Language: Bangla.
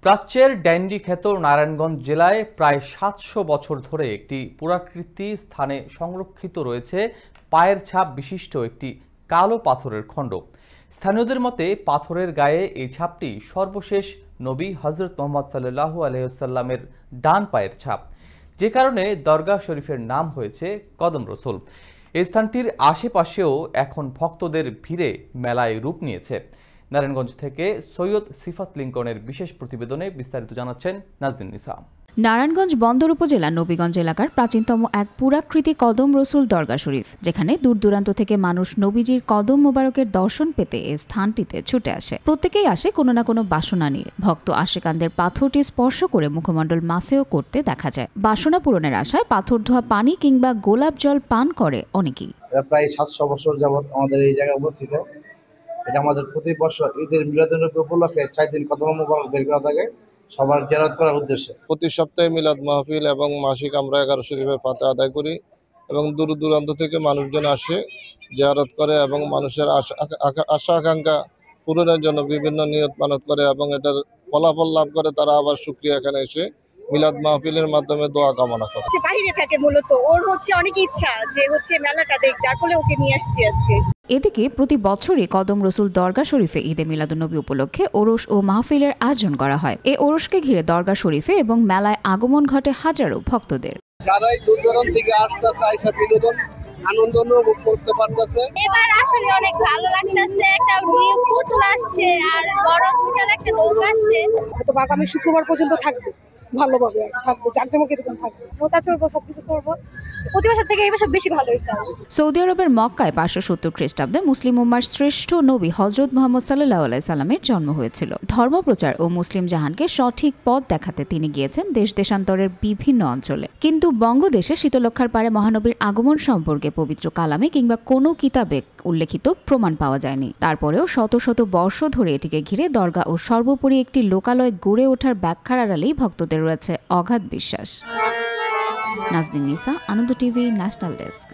প্রাচ্যের ড্যান্ডি খ্যাত নারায়ণগঞ্জ জেলায় প্রায় ৭০০ বছর ধরে একটি পুরাকীর্তি স্থানে সংরক্ষিত রয়েছে পায়ের ছাপ বিশিষ্ট একটি কালো পাথরের খণ্ড। স্থানীয়দের মতে পাথরের গায়ে এই ছাপটি সর্বশেষ নবী হযরত মুহাম্মদ সাল্লাল্লাহু আলাইহি ওয়াসাল্লামের ডান পায়ের ছাপ, যে কারণে দরগা শরীফের নাম হয়েছে কদম রসুল। এই স্থানটির আশেপাশেও এখন ভক্তদের ভিড়ে মেলায় রূপ নিয়েছে। নারায়ণগঞ্জ থেকে সৈয়দ সিফাত লিঙ্কনের বিশেষ প্রতিবেদনে বিস্তারিত জানাচ্ছেন নাজদিন নিসা। নারায়ণগঞ্জ বন্দর উপজেলার নবীগঞ্জ এলাকার প্রাচীনতম এক পুরাকৃতি কদম রসুল দরগা শরীফ, যেখানে দূর দূরান্ত থেকে মানুষ নবীজির কদম মোবারকের দর্শন পেতে এই স্থানটিতে ছুটে আসে। প্রত্যেকেই আসে কোনো না কোনো বাসনা নিয়ে। ভক্ত আশেকানদের পাথরটি স্পর্শ করে মুখমণ্ডল মাসেও করতে দেখা যায়। বাসনা পূরণের আশায় পাথর ধোয়া পানি কিংবা গোলাপ জল পান করে অনেকেই। প্রায় ৭০০ বছর যাবৎ আমাদের এই জায়গায় অবস্থিত। এটা আমাদের প্রতি বছর ঈদের মিলাদুন্নবী উপলক্ষে ৪ দিন কদম মোবারক বের করা থাকে সবার জিয়ারত করার উদ্দেশ্যে। প্রতি সপ্তাহে মিলাদ মাহফিল এবং মাসিক আমরা 11 শরীফের ফাতে আদায় করি এবং দূর দূরান্ত থেকে মানুষজন আসে, জিয়ারত করে এবং মানুষের আশা আকাঙ্ক্ষা পূরণের জন্য বিভিন্ন নিয়ত মানত করে এবং এটার ফলাফল লাভ করে তারা আবার শুকরিয়া এখানে এসে মিলাদ মাহফিলের মাধ্যমে দোয়া কামনা করে। বাইরে থাকে মূলত ওর অনেক ইচ্ছা যে মেলাটা দেখ, যার ফলে ওকে নিয়ে আসছি আজকে। এদিকে প্রতি বছরই কদম রসুল দরগা শরীফে ঈদে মিলাদুন্নবী উপলক্ষে ওরস ও মাহফিলের আয়োজন করা হয়। এই ওরসকে ঘিরে দরগা শরীফে এবং মেলায় আগমন ঘটে হাজারো ভক্তদের। যারাই দূর দূরান্ত থেকে আসতেছে আইসা বিনোদন আনন্দ উপভোগ করতে পারতেছে। এবার আসলে অনেক ভালো লাগতেছে, একটা নিউ পুতুল আসছে আর বড় দুইতলা একটা নৌকা আসছে। হয়তো আগামী শুক্রবার পর্যন্ত থাকবে, ভালোভাবে থাকবে, জাঁকজমক এরকম থাকবে। নৌকা চড়বো, সবকিছু করবো। প্রতি বছর থেকে এই বছর বেশি ভালো হয়েছে। সৌদি আরবের মক্কায় ৫৭০ খ্রিস্টাব্দে মুসলিম উম্মার শ্রেষ্ঠ নবী হযরত মুহাম্মদ সাল্লাল্লাহু আলাইহি সাল্লামের জন্ম হয়েছিল। ধর্মপ্রচার ও মুসলিম জাহানকে সঠিক পথ দেখাতে তিনি গিয়েছেন দেশ দেশান্তরের বিভিন্ন অঞ্চলে। কিন্তু বঙ্গদেশে শীতলক্ষার পারে মহানবীর আগমন সম্পর্কে পবিত্র কালামে কিংবা কোনো কিতাবে উল্লেখিত প্রমাণ পাওয়া যায়নি। তারপরেও শত শত বর্ষ ধরে এটিকে ঘিরে দরগা ও সর্বোপরি একটি লোকালয় গড়ে ওঠার ব্যাখ্যার আড়ালেই ভক্তদের রয়েছে অগাধ বিশ্বাস। নাজদিন নিসা, আনন্দ টিভি, ন্যাশনাল ডেস্ক।